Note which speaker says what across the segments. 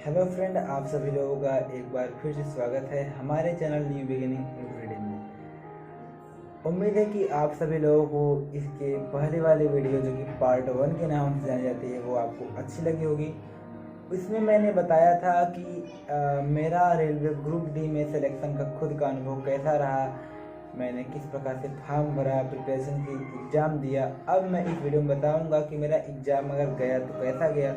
Speaker 1: Hello friend, आप सभी लोगों का एक बार फिर से स्वागत है हमारे चैनल न्यू बिगिनिंग एवरीडे में। उम्मीद है कि आप सभी लोगों को इसके पहले वाली वीडियो जो कि पार्ट 1 के नाम से जानी जाती है वो आपको अच्छी लगी होगी। इसमें मैंने बताया था कि मेरा रेलवे ग्रुप डी में सिलेक्शन का खुद का अनुभव कैसा रहा, मैंने किस प्रकार से फॉर्म भरा, प्रिपरेशन की, एग्ज़ाम दिया। अब मैं इस वीडियो में बताऊंगा कि मेरा एग्ज़ाम अगर गया तो कैसा गया।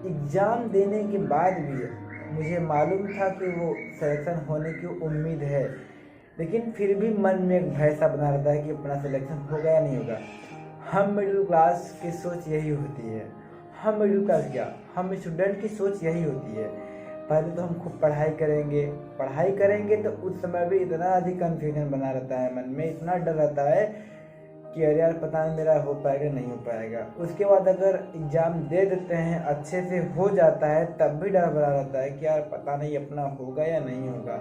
Speaker 1: एग्ज़ाम देने के बाद भी मुझे मालूम था कि वो सिलेक्शन होने की उम्मीद है, लेकिन फिर भी मन में एक भय सा बना रहता है कि अपना सिलेक्शन होगा या नहीं होगा। हम मिडिल क्लास की सोच यही होती है। हम मिडिल क्लास क्या, हम स्टूडेंट की सोच यही होती है। पहले तो हम खूब पढ़ाई करेंगे तो उस समय भी इतना अधिक कन्फ्यूजन बना रहता है, मन में इतना डर रहता है कि अरे यार पता नहीं मेरा हो पाएगा नहीं हो पाएगा। उसके बाद अगर एग्ज़ाम दे देते हैं, अच्छे से हो जाता है, तब भी डर बना रहता है कि यार पता नहीं अपना होगा या नहीं होगा।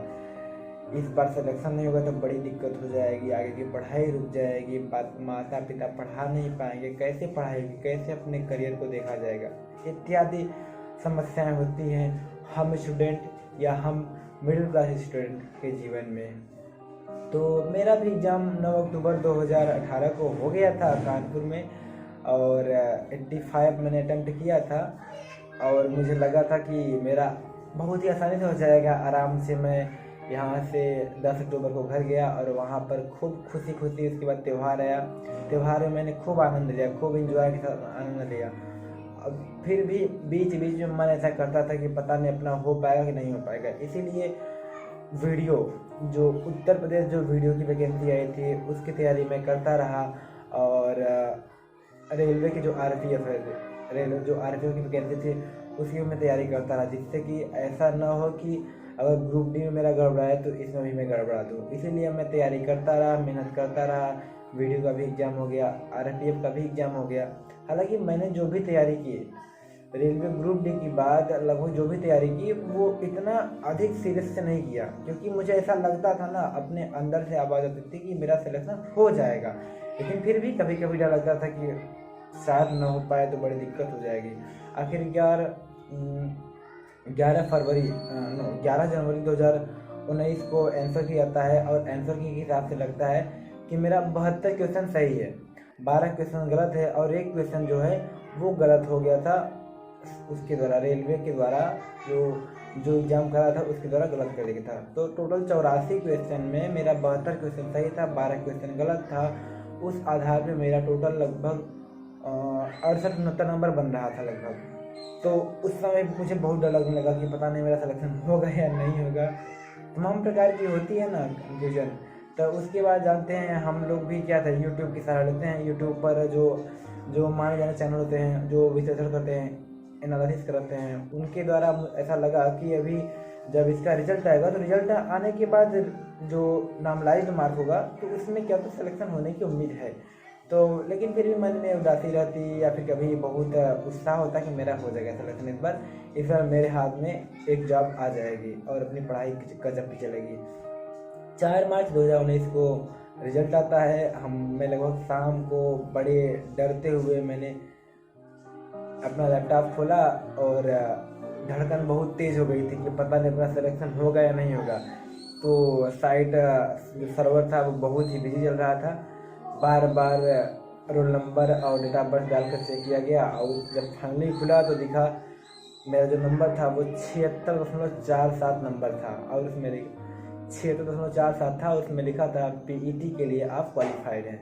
Speaker 1: इस बार सिलेक्शन नहीं होगा तो बड़ी दिक्कत हो जाएगी, आगे की पढ़ाई रुक जाएगी, माता पिता पढ़ा नहीं पाएंगे, कैसे पढ़ाई होगी, कैसे अपने करियर को देखा जाएगा, इत्यादि समस्याएं होती हैं हम स्टूडेंट या हम मिडिल क्लास स्टूडेंट के जीवन में। तो मेरा भी एग्ज़ाम 9 अक्टूबर 2018 को हो गया था कानपुर में, और 85 मैंने अटैम्प्ट किया था। और मुझे लगा था कि मेरा बहुत ही आसानी से हो जाएगा। आराम से मैं यहाँ से 10 अक्टूबर को घर गया और वहाँ पर खूब खुशी उसके बाद त्यौहार आया। त्यौहार में मैंने खूब आनंद लिया, खूब इंजॉय के साथ आनंद लिया। अब फिर भी बीच बीच में मन ऐसा करता था कि पता नहीं अपना हो पाएगा कि नहीं हो पाएगा। इसीलिए वीडियो जो उत्तर प्रदेश जो वीडियो की वैकेंसी आई थी उसकी तैयारी मैं करता रहा। और रेलवे की जो आरपीएफ है, रेलवे जो आरपीएफ की वैकेंसी थी उसकी मैं तैयारी करता रहा, जिससे कि ऐसा ना हो कि अगर ग्रुप डी में मेरा गड़बड़ा है तो इसमें भी मैं गड़बड़ा दूँ। इसीलिए मैं तैयारी करता रहा, मेहनत करता रहा। वीडियो का भी एग्ज़ाम हो गया, आरपीएफ का भी एग्ज़ाम हो गया। हालांकि मैंने जो भी तैयारी की रेलवे ग्रुप डी की बाद लगभग जो भी तैयारी की वो इतना अधिक सीरियस से नहीं किया, क्योंकि मुझे ऐसा लगता था ना, अपने अंदर से आवाज़ आती थी कि मेरा सिलेक्शन हो जाएगा। लेकिन फिर भी कभी कभी डर लगता था कि शायद न हो पाए तो बड़ी दिक्कत हो जाएगी। आखिर 11 जनवरी 2019 को आंसर किया जाता है, और आंसर के हिसाब से लगता है कि मेरा 72 क्वेश्चन सही है, 12 क्वेश्चन गलत है और एक क्वेश्चन जो है वो गलत हो गया था। उसके द्वारा रेलवे के द्वारा जो एग्ज़ाम करा था उसके द्वारा गलत कर दिया था। तो टोटल 84 क्वेश्चन में मेरा 72 क्वेश्चन सही था, 12 क्वेश्चन गलत था। उस आधार पे मेरा टोटल लगभग 68-69 नंबर बन रहा था लगभग। तो उस समय मुझे बहुत डर लगने लगा कि पता नहीं मेरा सिलेक्शन होगा या नहीं होगा। तमाम प्रकार की होती है ना कन्फ्यूजन। तो उसके बाद जानते हैं हम लोग भी क्या था, यूट्यूब की सहारा लेते हैं। यूट्यूब पर जो माने जाने चैनल होते हैं जो विश्लेषण करते हैं, एनालिसिस करते हैं, उनके द्वारा ऐसा लगा कि अभी जब इसका रिजल्ट आएगा तो रिजल्ट आने के बाद जो नॉर्मलाइज्ड मार्क होगा तो उसमें क्या तो सिलेक्शन होने की उम्मीद है। तो लेकिन फिर भी मन में उदासी रहती या फिर कभी बहुत उत्साह होता कि मेरा हो जाएगा सिलेक्शन इस बार मेरे हाथ में एक जॉब आ जाएगी और अपनी पढ़ाई गजब चलेगी। 4 मार्च 2019 को रिजल्ट आता है। मैं लगभग शाम को बड़े डरते हुए मैंने अपना लैपटॉप खोला और धड़कन बहुत तेज़ हो गई थी कि पता नहीं अपना सिलेक्शन होगा या नहीं होगा। तो साइट जो सर्वर था वो बहुत ही बिजी चल रहा था। बार बार रोल नंबर और डेट ऑफ बर्थ डालकर चेक किया गया, और जब फाइनली खुला तो दिखा मेरा जो नंबर था वो 76.47 नंबर था, और उसमें 76.47 था, उसमें लिखा था पीईटी के लिए आप क्वालिफाइड हैं।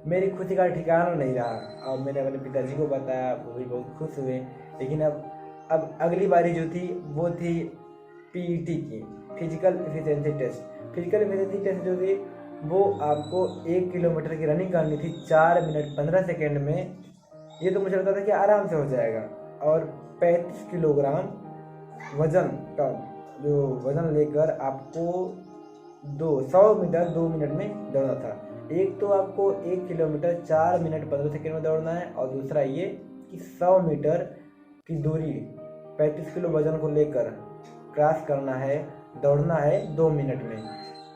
Speaker 1: मेरी खुशी का ठिकाना नहीं रहा और मैंने अपने पिताजी को बताया, वो भी बहुत खुश हुए। लेकिन अब अगली बारी जो थी वो थी पीईटी की, physical efficiency test. Physical efficiency test जो थी वो आपको 1 किलोमीटर की रनिंग करनी थी 4 मिनट 15 सेकेंड में। ये तो मुझे लगता था कि आराम से हो जाएगा। और 35 किलोग्राम वजन का जो वजन लेकर आपको 100 मीटर 2 मिनट में दौड़ना था। एक तो आपको 1 किलोमीटर 4 मिनट 15 सेकेंड में दौड़ना है, और दूसरा ये कि 100 मीटर की दूरी 35 किलो वजन को लेकर क्रॉस करना है, दौड़ना है 2 मिनट में।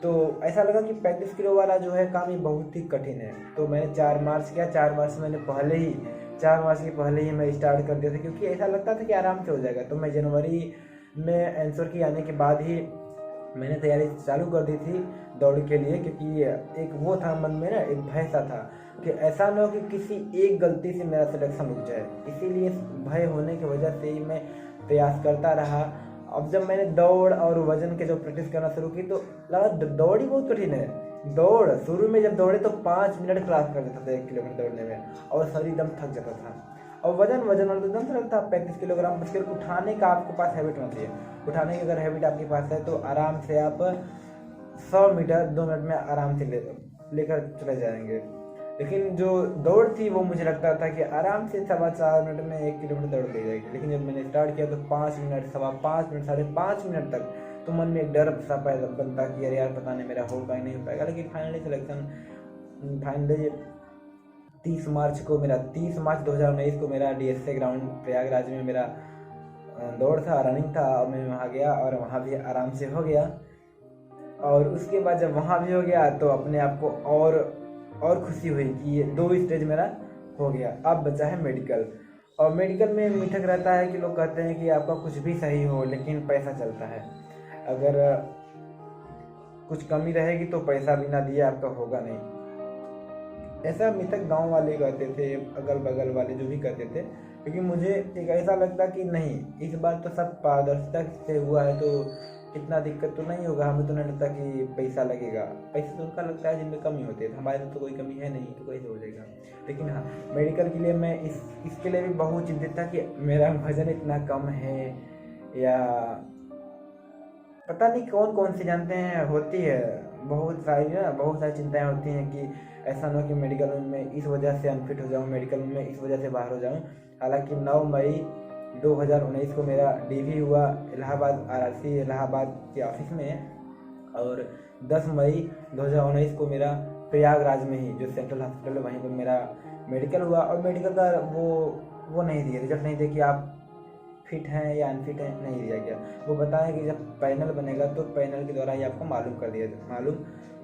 Speaker 1: तो ऐसा लगा कि 35 किलो वाला जो है काम ये बहुत ही कठिन है। तो मैंने 4 मार्च किया। 4 मार्च मैंने 4 मार्च के पहले ही मैं स्टार्ट कर दिया था, क्योंकि ऐसा लगता था कि आराम से हो जाएगा। तो मैं जनवरी मैं आंसर की आने के बाद ही मैंने तैयारी चालू कर दी थी दौड़ के लिए, क्योंकि एक वो था मन में ना, एक भय सा था कि ऐसा ना हो कि किसी एक गलती से मेरा सिलेक्शन रुक जाए। इसीलिए भय होने की वजह से ही मैं प्रयास करता रहा। अब जब मैंने दौड़ और वजन के जो प्रैक्टिस करना शुरू की तो लगा दौड़ ही बहुत कठिन है। दौड़ शुरू में जब दौड़े तो 5 मिनट क्रॉस कर देता था 1 किलोमीटर दौड़ने में, और शरीर एकदम थक जाता था। और वजन वाला तो एकदम सरल था, 35 किलोग्राम। बस केवल उठाने का आपके पास हैबिट होना चाहिए। उठाने की अगर हैबिट आपके पास है तो आराम से आप 100 मीटर 2 मिनट में आराम से लेकर चले जाएंगे। लेकिन जो दौड़ थी वो मुझे लगता था कि आराम से 4.25 मिनट में 1 किलोमीटर दौड़ ले जाएगी। लेकिन जब मैंने स्टार्ट किया तो 5 मिनट, 5.25 मिनट, 5.5 मिनट तक तो मन में एक डर सा पैदा बनता कि अरे यार पता नहीं मेरा हो पाएगा नहीं हो पाएगा। लेकिन फाइनली 30 मार्च 2019 को मेरा DSA ग्राउंड प्रयागराज में मेरा दौड़ था, रनिंग था। और मैं वहाँ गया और वहाँ भी आराम से हो गया। और उसके बाद जब वहाँ भी हो गया तो अपने आप को और खुशी हुई कि ये 2 स्टेज मेरा हो गया। अब बचा है मेडिकल। और मेडिकल में मिथक रहता है कि लोग कहते हैं कि आपका कुछ भी सही हो लेकिन पैसा चलता है। अगर कुछ कमी रहेगी तो पैसा बिना दिए आपका होगा नहीं। ऐसा मिथक गांव वाले कहते थे, अगल बगल वाले जो भी कहते थे। लेकिन मुझे एक ऐसा लगता कि नहीं, इस बार तो सब पारदर्शिता से हुआ है तो इतना दिक्कत तो नहीं होगा। हमें तो नहीं लगता कि पैसा लगेगा। पैसा तो उनका लगता है जिनमें कमी होती है, हमारे तो कोई कमी है नहीं तो कैसे हो जाएगा। लेकिन हाँ, मेडिकल के लिए मैं इसके लिए भी बहुत चिंतित था कि मेरा वजन इतना कम है, या पता नहीं कौन कौन सी जानते हैं होती है, बहुत सारी चिंताएं होती हैं कि ऐसा ना हो कि मेडिकल में इस वजह से अनफिट हो जाऊँ, मेडिकल में इस वजह से बाहर हो जाऊँ। हालांकि 9 मई 2019 को मेरा DV हुआ इलाहाबाद RRC इलाहाबाद के ऑफिस में। और 10 मई 2019 को मेरा प्रयागराज में ही जो सेंट्रल हॉस्पिटल है वहीं पर मेरा मेडिकल हुआ। और मेडिकल का वो नहीं दिया, रिजल्ट नहीं दिया कि आप फिट हैं या अनफिट हैं, नहीं दिया गया। वो बताया कि जब पैनल बनेगा तो पैनल के द्वारा ही आपको मालूम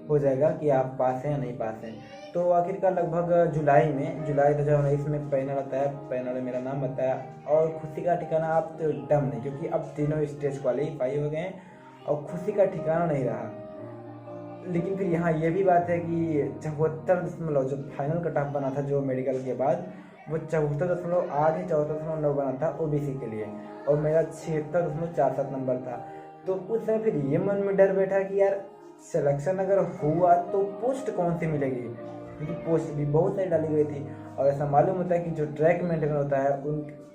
Speaker 1: हो जाएगा कि आप पास हैं या नहीं पास हैं। तो आखिरकार लगभग जुलाई 2019 में पैनल आता है। पैनल में मेरा नाम बताया और खुशी का ठिकाना आप तो एकदम नहीं, क्योंकि अब तीनों स्टेज क्वालिफाई हो गए हैं और खुशी का ठिकाना नहीं रहा। लेकिन फिर यहाँ ये भी बात है कि 74 जो फाइनल कट ऑफ बना था जो मेडिकल के बाद, वो 74.8 या 74.9 बना था OBC के लिए, और मेरा 76.47 नंबर था। तो उस समय फिर ये मन में डर बैठा कि यार सिलेक्शन अगर हुआ तो पोस्ट कौन सी मिलेगी, क्योंकि पोस्ट भी बहुत सारी डाली गई थी। और ऐसा मालूम होता है कि जो ट्रैक मेंटेनर होता है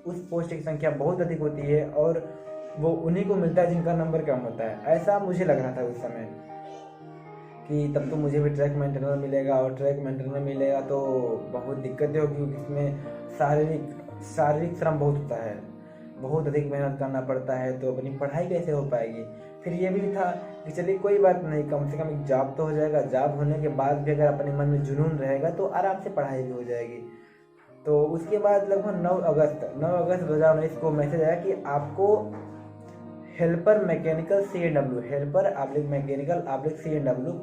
Speaker 1: उस पोस्ट की संख्या बहुत अधिक होती है और वो उन्हीं को मिलता है जिनका नंबर कम होता है। ऐसा मुझे लग रहा था उस समय कि तब तो मुझे भी ट्रैक मेंटेनर मिलेगा, और ट्रैक मेंटेनर मिलेगा तो बहुत दिक्कतें होगी, क्योंकि इसमें शारीरिक श्रम बहुत होता है, बहुत अधिक मेहनत करना पड़ता है। तो अपनी पढ़ाई कैसे हो पाएगी। फिर ये भी था कि चलिए कोई बात नहीं, कम से कम एक जॉब तो हो जाएगा। जॉब होने के बाद भी अगर अपने मन में जुनून रहेगा तो आराम से पढ़ाई भी हो जाएगी। तो उसके बाद लगभग 9 अगस्त 2019 को मैसेज आया कि आपको helper mechanical CNW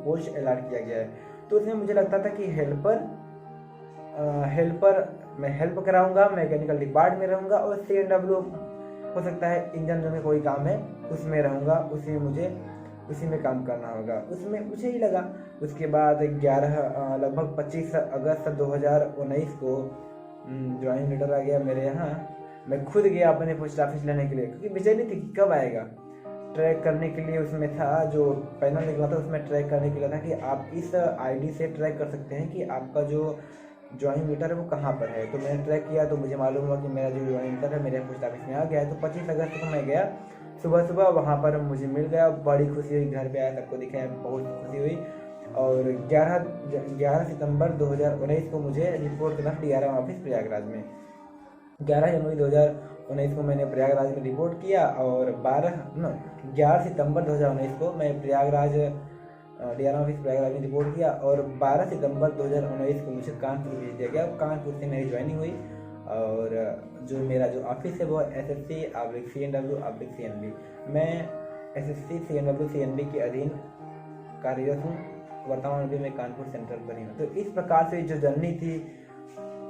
Speaker 1: post allot किया गया है। तो उसमें मुझे लगता था कि हेल्पर मैं हेल्प कराऊंगा, मैकेनिकल डिपार्ट में रहूंगा, और CNW हो सकता है इंजन में कोई काम है उसमें रहूंगा, उसी में काम करना होगा। उसमें मुझे ही लगा। उसके बाद लगभग 25 अगस्त 2019 को ज्वाइनिंग लेटर आ गया मेरे यहाँ। मैं खुद गया अपने पोस्ट ऑफिस लेने के लिए, क्योंकि बेचैनी थी कि कब आएगा। ट्रैक करने के लिए उसमें था, जो पैनल निकला था उसमें ट्रैक करने के लिए था कि आप इस ID से ट्रैक कर सकते हैं कि आपका जो ज्वाइनिंग लेटर है वो कहाँ पर है। तो मैंने ट्रैक किया तो मुझे मालूम हुआ कि मेरा जो ज्वाइनिंग लेटर है मेरे पोस्ट ऑफिस में आ गया है। तो 25 अगस्त को मैं गया सुबह वहाँ पर, मुझे मिल गया। बड़ी खुशी हुई, घर पे आया सबको दिखाया, बहुत खुशी हुई। और 11 सितंबर 2019 को मुझे रिपोर्ट करना DRM ऑफिस प्रयागराज में। 11 जनवरी 2019 को मैंने प्रयागराज में रिपोर्ट किया, और 11 सितंबर 2019 को मैं प्रयागराज DRM ऑफिस प्रयागराज में रिपोर्ट किया, और 12 सितंबर 2019 को मुझे कानपुर भेज दिया गया। कानपुर से मेरी ज्वाइनिंग हुई, और जो मेरा ऑफिस है वो SSC/CNW/CNB। मैं SSC/CNW/CNB के अधीन कार्यरत हूँ। वर्तमान में मैं कानपुर सेंट्रल पर ही हूँ। तो इस प्रकार से जो जर्नी थी,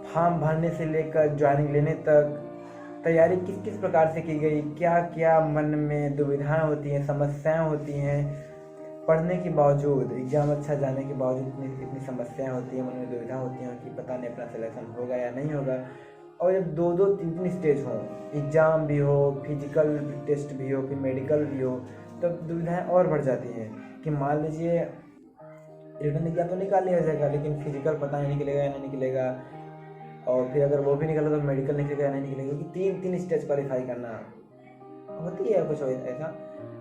Speaker 1: फॉर्म भरने से लेकर ज्वाइनिंग लेने तक, तैयारी किस किस प्रकार से की गई, क्या क्या मन में दुविधाएं होती हैं, समस्याएं होती हैं, पढ़ने के बावजूद, एग्ज़ाम अच्छा जाने के बावजूद इतनी इतनी समस्याएं होती हैं, मन में दुविधा होती हैं कि पता नहीं अपना सिलेक्शन होगा या नहीं होगा। और जब 2-2 3-3 स्टेज हों, एग्ज़ाम भी हो, फिजिकल टेस्ट भी हो, फिर मेडिकल भी हो, तब दुविधाएं और बढ़ जाती हैं कि मान लीजिए रिटन एग्जाम तो निकाल लिया जाएगा, लेकिन फिजिकल पता नहीं निकलेगा या नहीं निकलेगा, और फिर अगर वो भी निकला तो मेडिकल निकलेगा या नहीं निकलेगा, क्योंकि 3 स्टेज क्वालिफाई करना होती है कुछ ऐसा।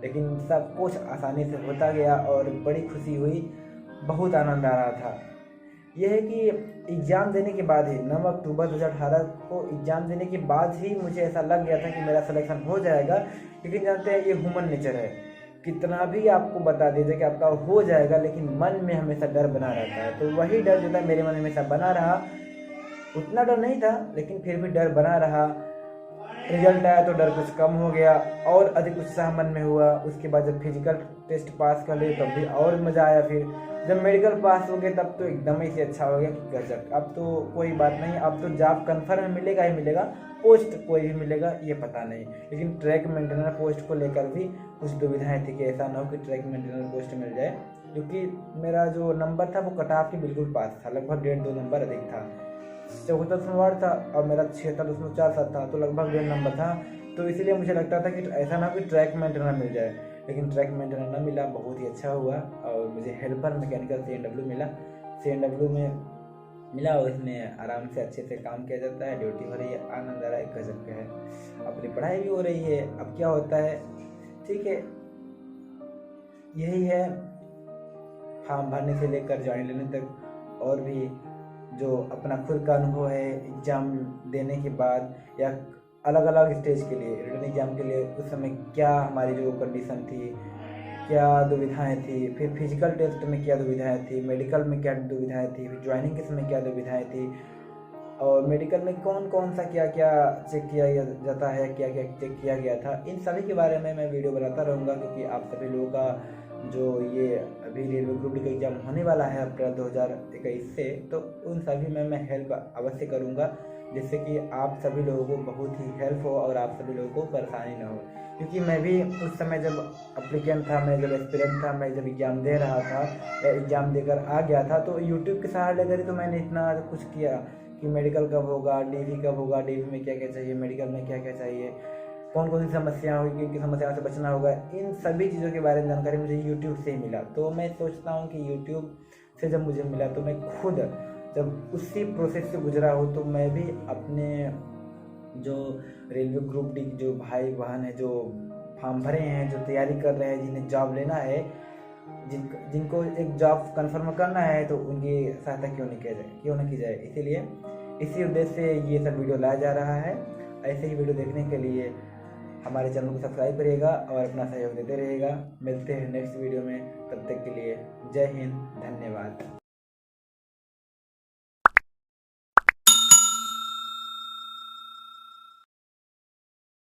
Speaker 1: लेकिन सब कुछ आसानी से होता गया और बड़ी खुशी हुई, बहुत आनंद आ रहा था। यह है कि एग्ज़ाम देने के बाद ही 9 अक्टूबर 2018 को एग्ज़ाम देने के बाद ही मुझे ऐसा लग गया था कि मेरा सिलेक्शन हो जाएगा। लेकिन जानते हैं ये ह्यूमन नेचर है, कितना भी आपको बता दीजिए कि आपका हो जाएगा, लेकिन मन में हमेशा डर बना रहता है। तो वही डर जो था मेरे मन में हमेशा बना रहा, उतना डर नहीं था लेकिन फिर भी डर बना रहा। रिजल्ट आया तो डर कुछ कम हो गया और अधिक उत्साह मन में हुआ। उसके बाद जब फिजिकल टेस्ट पास कर लिए तब भी और मज़ा आया। फिर जब मेडिकल पास हो गए तब तो एकदम ही से अच्छा हो गया कि गजब, अब तो कोई बात नहीं, अब तो जॉब कन्फर्म मिलेगा ही मिलेगा, पोस्ट कोई भी मिलेगा ये पता नहीं। लेकिन ट्रैक मेंटेनर पोस्ट को लेकर भी कुछ दुविधाएं थी कि ऐसा ना हो कि ट्रैक मेंटेनर पोस्ट मिल जाए, क्योंकि मेरा जो नंबर था वो कट ऑफ के बिल्कुल पास था, लगभग 1.5-2 नंबर अधिक था। 74 वार्ड था और मेरा 76.47 था, तो लगभग 1.5 नंबर था। तो इसीलिए मुझे लगता था कि ऐसा ना कि ट्रैक मेंटेनर मिल जाए, लेकिन ट्रैक मेंटेनर ना मिला, बहुत ही अच्छा हुआ। और मुझे हेल्पर मैकेनिकल CNW मिला, CNW में मिला और इसमें आराम से अच्छे से काम किया जाता है, ड्यूटी हो रही है, आनंद आ रहा है, गजब का है, अपनी पढ़ाई भी हो रही है। अब क्या होता है, ठीक है, यही है, फॉर्म भरने से लेकर ज्वाइन लेने तक और भी जो अपना खुद का अनुभव है एग्ज़ाम देने के बाद या अलग अलग स्टेज के लिए, रिटन एग्ज़ाम के लिए उस समय क्या हमारी जो कंडीशन थी, क्या दुविधाएं थी, फिर फिजिकल टेस्ट में क्या दुविधाएं थी, मेडिकल में क्या दुविधाएं थी, फिर ज्वाइनिंग के समय क्या दुविधाएं थी, और मेडिकल में कौन कौन सा क्या क्या चेक किया जाता है, क्या क्या चेक किया गया था, इन सभी के बारे में मैं वीडियो बनाता रहूँगा। क्योंकि आप सभी लोगों का जो ये अभी रेलवे ग्रुप डी का एग्ज़ाम होने वाला है अप्रैल 2021 से, तो उन सभी में मैं हेल्प अवश्य करूँगा, जिससे कि आप सभी लोगों को बहुत ही हेल्प हो और आप सभी लोगों को परेशानी ना हो। क्योंकि मैं भी उस समय जब अप्लीकेंट था, मैं जब एस्पिरेंट था, मैं जब एग्ज़ाम दे रहा था या एग्ज़ाम देकर आ गया था, तो यूट्यूब के सहारा लेकर ही तो मैंने इतना कुछ किया कि मेडिकल कब होगा, DV कब होगा, DV में क्या क्या चाहिए, मेडिकल में क्या क्या चाहिए, कौन कौन सी समस्या होगी, किन समस्याओं से बचना होगा, इन सभी चीज़ों के बारे में जानकारी मुझे यूट्यूब से ही मिला। तो मैं सोचता हूँ कि यूट्यूब से जब मुझे मिला तो मैं खुद जब उसी प्रोसेस से गुजरा हूँ, तो मैं भी अपने जो रेलवे ग्रुप डी जो भाई बहन है, जो फॉर्म भरे हैं, जो तैयारी कर रहे हैं, जिन्हें जॉब लेना है, जिनको एक जॉब कन्फर्म करना है, तो उनकी सहायता क्यों नहीं की जाए। इसीलिए इसी उद्देश्य से ये सब वीडियो लाया जा रहा है। ऐसे ही वीडियो देखने के लिए हमारे चैनल को सब्सक्राइब करिएगा और अपना सहयोग देते रहिएगा। मिलते हैं नेक्स्ट वीडियो में, तब तक के लिए जय हिंद, धन्यवाद।